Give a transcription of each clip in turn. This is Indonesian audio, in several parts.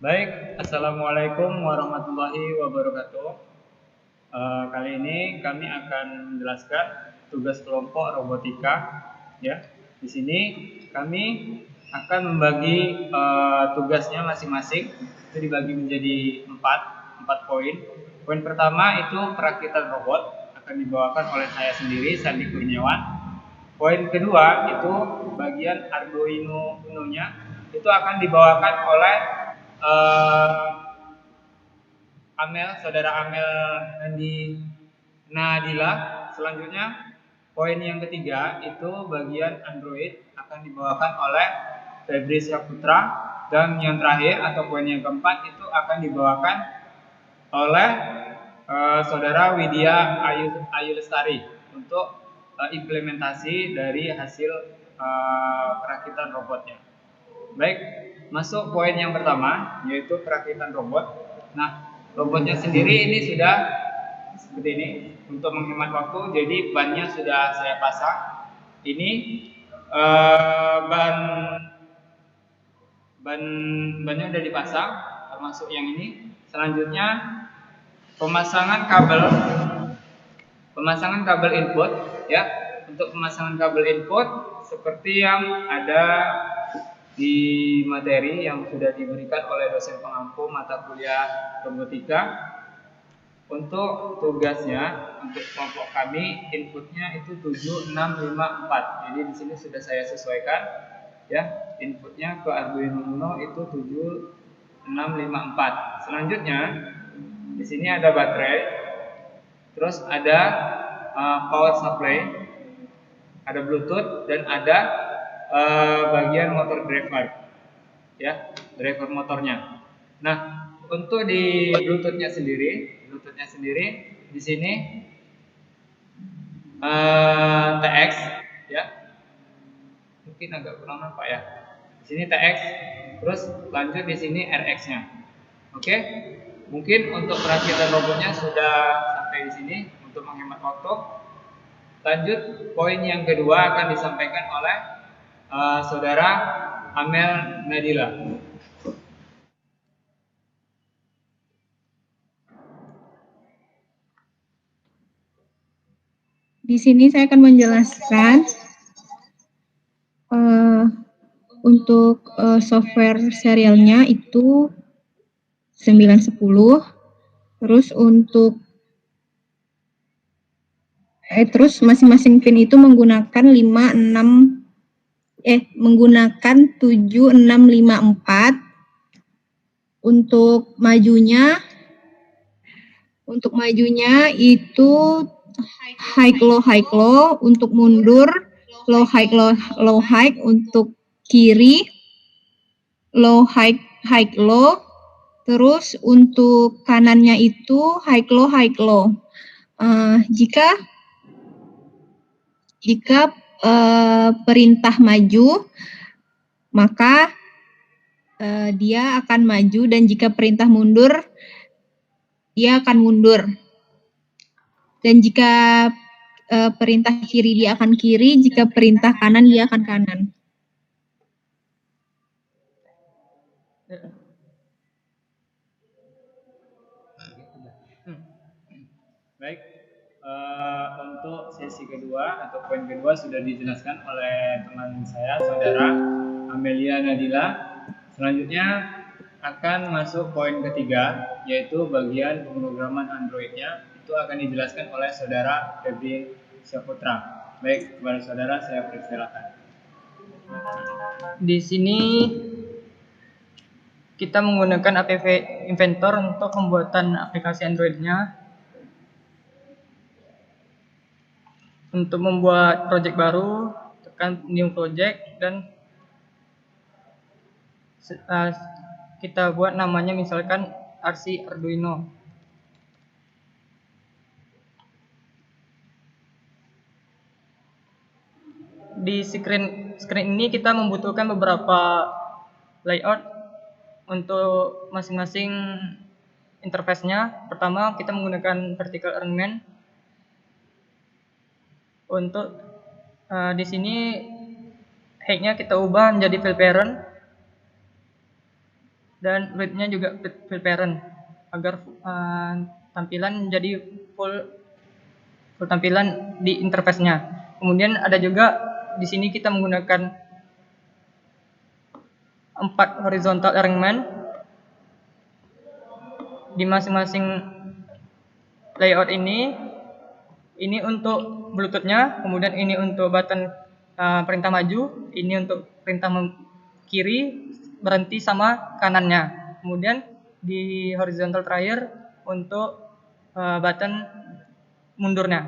Baik, Assalamualaikum warahmatullahi wabarakatuh. Kali ini kami akan menjelaskan tugas kelompok robotika. Ya, di sini kami akan membagi tugasnya masing-masing. Itu dibagi menjadi empat poin. Poin pertama itu perakitan robot akan dibawakan oleh saya sendiri, Sandi Kurniawan. Poin kedua itu bagian Arduino Uno-nya itu akan dibawakan oleh saudara Amel Nandi Nadila. Selanjutnya poin yang ketiga itu bagian Android akan dibawakan oleh Febri Syaputra, dan yang terakhir atau poin yang keempat itu akan dibawakan oleh saudara Widya Ayu Lestari untuk implementasi dari hasil perakitan robotnya. Baik, masuk poin yang pertama yaitu perakitan robot. Nah, robotnya sendiri ini sudah seperti ini. Untuk menghemat waktu, jadi bannya sudah saya pasang. Ini bannya sudah dipasang, termasuk yang ini. Selanjutnya pemasangan kabel input, ya. Untuk pemasangan kabel input seperti yang ada di materi yang sudah diberikan oleh dosen pengampu mata kuliah robotika. Untuk tugasnya untuk kelompok kami inputnya itu 7654. Jadi di sini sudah saya sesuaikan, ya. Inputnya ke Arduino Uno itu 7654. Selanjutnya di sini ada baterai, terus ada power supply, ada Bluetooth, dan ada bagian motor driver, ya, driver motornya. Nah, untuk di Bluetoothnya sendiri di sini TX, ya, mungkin agak kurang nampak ya. Di sini TX, terus lanjut di sini RX-nya. Oke, mungkin untuk perakitan robotnya sudah sampai di sini untuk menghemat waktu. Lanjut, poin yang kedua akan disampaikan oleh saudara Amel Nadila. Di sini saya akan menjelaskan untuk software serialnya itu 910. Terus untuk terus masing-masing pin itu menggunakan 7654. Untuk majunya itu high low. Untuk mundur low high. Untuk kiri low low. Terus untuk kanannya itu high low. Jika perintah maju, maka dia akan maju, dan jika perintah mundur, dia akan mundur. Dan jika perintah kiri, dia akan kiri. Jika perintah kanan, dia akan kanan. Baik, untuk sesi kedua atau poin kedua sudah dijelaskan oleh teman saya, saudara Amelia Nadila. Selanjutnya akan masuk poin ketiga, yaitu bagian pemrograman Android-nya. Itu akan dijelaskan oleh saudara Febri Syaputra. Baik, kepada saudara saya persilakan. Di sini kita menggunakan APV Inventor untuk pembuatan aplikasi Android-nya. Untuk membuat project baru, tekan new project, dan kita buat namanya misalkan RC Arduino. Di screen ini kita membutuhkan beberapa layout untuk masing-masing interface-nya. Pertama, kita menggunakan vertical arrangement. Untuk di sini height-nya kita ubah menjadi fill parent, dan width-nya juga fill parent agar tampilan menjadi full tampilan di interface-nya. Kemudian ada juga di sini kita menggunakan 4 horizontal arrangement di masing-masing layout ini. Ini untuk Bluetooth-nya, kemudian ini untuk button perintah maju, ini untuk perintah kiri, berhenti sama kanannya. Kemudian di horizontal terakhir untuk button mundurnya.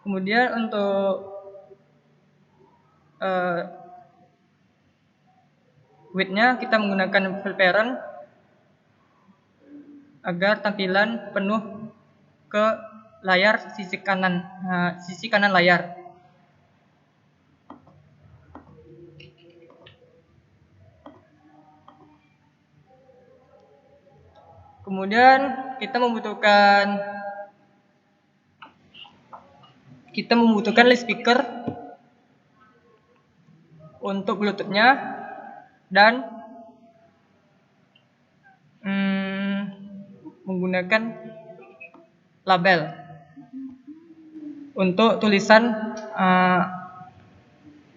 Kemudian untuk width-nya kita menggunakan fill parent agar tampilan penuh ke layar sisi kanan layar. Kemudian kita membutuhkan list speaker untuk Bluetooth-nya dan menggunakan label untuk tulisan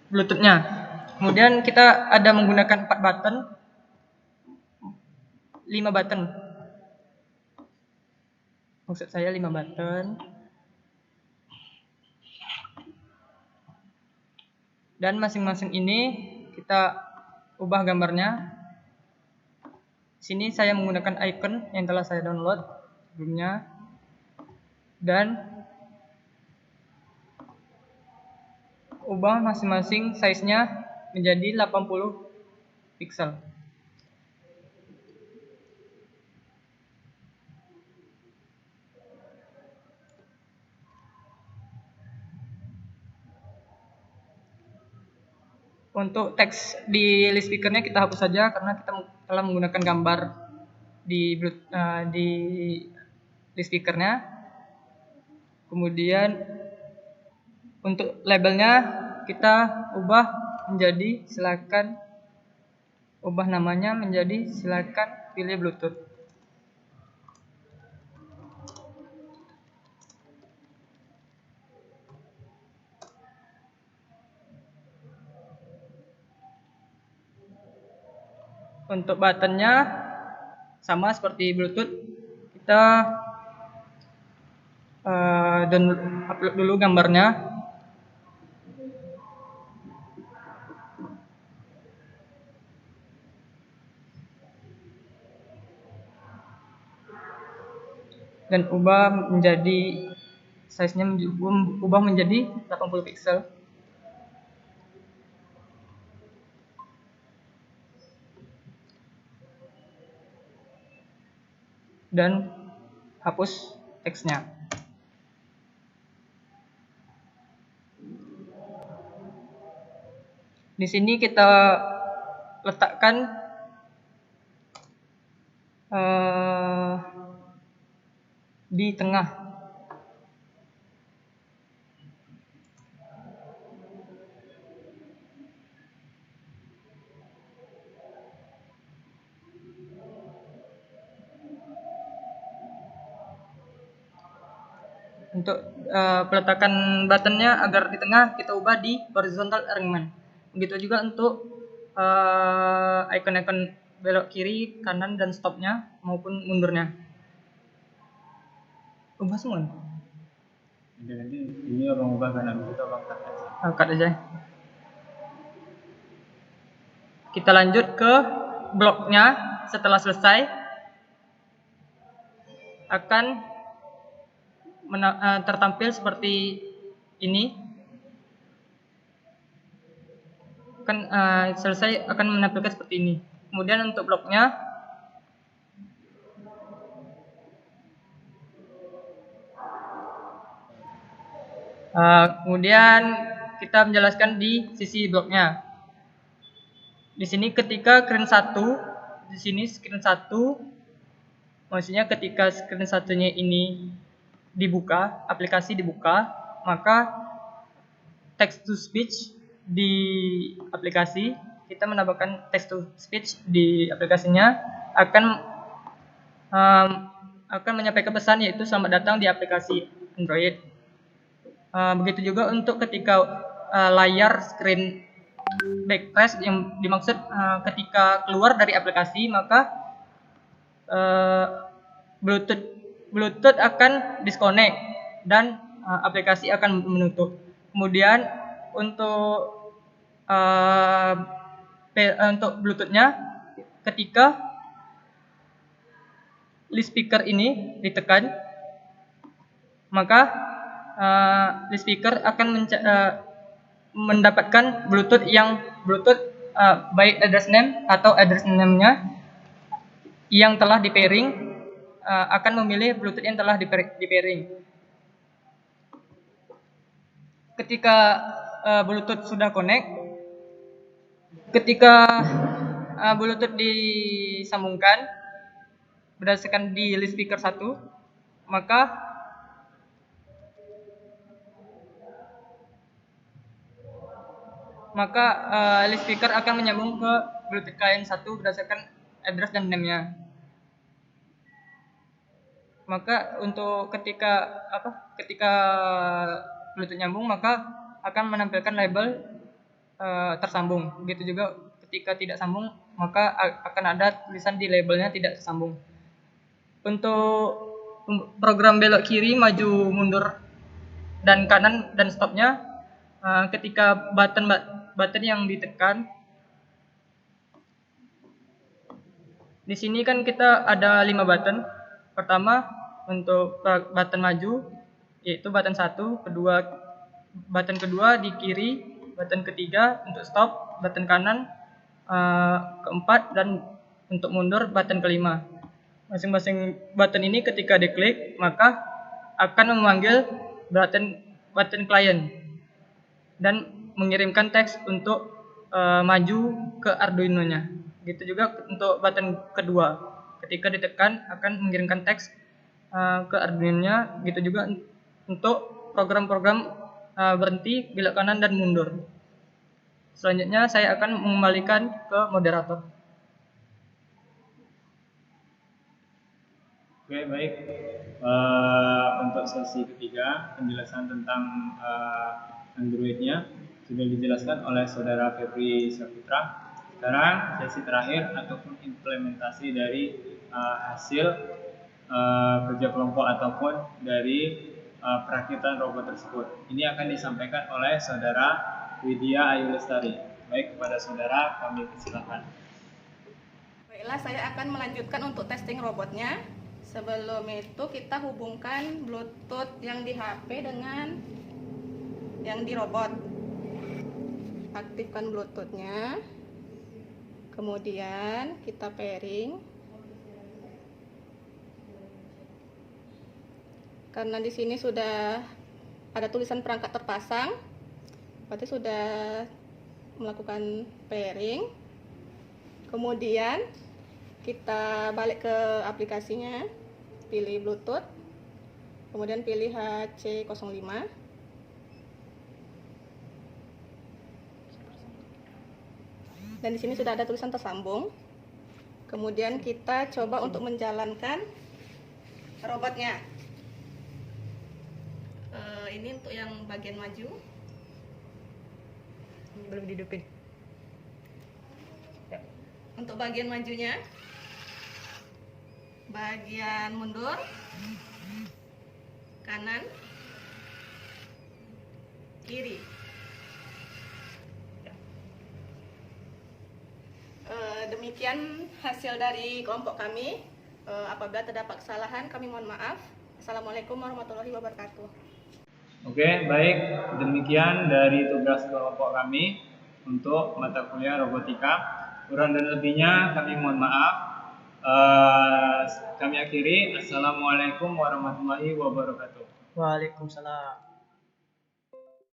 Bluetooth-nya. Kemudian kita ada menggunakan 4 button, 5 button. Maksud saya 5 button. Dan masing-masing ini kita ubah gambarnya. Sini saya menggunakan icon yang telah saya download sebelumnya. Dan ubah masing-masing size-nya menjadi 80 pixel. Untuk teks di list speaker-nya kita hapus saja karena kita telah menggunakan gambar di list speaker-nya. Kemudian untuk labelnya kita ubah menjadi silakan ubah namanya menjadi silakan pilih Bluetooth. Untuk buttonnya sama seperti Bluetooth, kita upload dulu gambarnya. Dan ubah menjadi size-nya ubah menjadi 80 pixel. Dan hapus teksnya. Di sini kita letakkan di tengah. Untuk peletakan buttonnya agar di tengah kita ubah di horizontal arrangement. Begitu juga untuk icon-icon belok kiri, kanan, dan stopnya maupun mundurnya. Ubah semua. Jadi ini abang ubah kanan itu abang Cut aja. Kita lanjut ke bloknya. Setelah selesai akan tertampil seperti ini. Selesai akan menampilkan seperti ini. Kemudian untuk bloknya kemudian kita menjelaskan di sisi bloknya. Di sini ketika screen 1, di sini screen 1, maksudnya ketika screen satunya ini dibuka, aplikasi dibuka, maka text to speech di aplikasi kita menambahkan text to speech di aplikasinya akan menyampaikan pesan yaitu selamat datang di aplikasi Android. Begitu juga untuk ketika layar screen backtrace yang dimaksud ketika keluar dari aplikasi, maka Bluetooth akan disconnect dan aplikasi akan menutup. Kemudian untuk Bluetooth-nya, ketika list speaker ini ditekan, maka list speaker akan mendapatkan Bluetooth baik address name atau address name-nya yang telah di pairing, akan memilih Bluetooth yang telah di pairing. Ketika Bluetooth sudah connect, ketika Bluetooth disambungkan berdasarkan di list speaker 1, maka list speaker akan menyambung ke Bluetooth client 1 berdasarkan address dan name-nya. Maka untuk ketika Bluetooth nyambung, maka akan menampilkan label tersambung. Begitu juga ketika tidak sambung, maka akan ada tulisan di labelnya tidak tersambung. Untuk program belok kiri, maju, mundur, dan kanan dan stopnya, ketika button yang ditekan, di sini kan kita ada 5 button. Pertama untuk button maju, yaitu button 1, button kedua di kiri, button ketiga untuk stop, button kanan keempat, dan untuk mundur button kelima. Masing-masing button ini ketika diklik, maka akan memanggil button client dan mengirimkan teks untuk maju ke Arduino-nya. Gitu juga untuk button kedua, ketika ditekan akan mengirimkan teks ke Arduino-nya. Gitu juga untuk program-program berhenti, belok kanan, dan mundur. Selanjutnya saya akan mengembalikan ke moderator. Oke, baik. Untuk sesi ketiga, penjelasan tentang Android-nya sudah dijelaskan oleh Saudara Febri Saputra. Sekarang sesi terakhir ataupun implementasi dari hasil kerja kelompok ataupun dari perakitan robot tersebut. Ini akan disampaikan oleh Saudara Widya Ayu Lestari. Baik, kepada saudara kami persilakan. Baiklah, saya akan melanjutkan untuk testing robotnya. Sebelum itu kita hubungkan Bluetooth yang di HP dengan yang di robot. Aktifkan Bluetooth-nya. Kemudian kita pairing. Karena di sini sudah ada tulisan perangkat terpasang, berarti sudah melakukan pairing. Kemudian kita balik ke aplikasinya, pilih Bluetooth, kemudian pilih HC05. Dan di sini sudah ada tulisan tersambung. Kemudian kita coba untuk menjalankan robotnya. Ini untuk yang bagian maju. Belum dihidupin. Ya. Untuk bagian majunya, bagian mundur, kanan, kiri. Demikian hasil dari kelompok kami. Apabila terdapat kesalahan, kami mohon maaf. Assalamualaikum warahmatullahi wabarakatuh. Oke, baik. Demikian dari tugas kelompok kami untuk mata kuliah robotika. Kurang dan lebihnya kami mohon maaf. Kami akhiri. Assalamualaikum warahmatullahi wabarakatuh. Waalaikumsalam.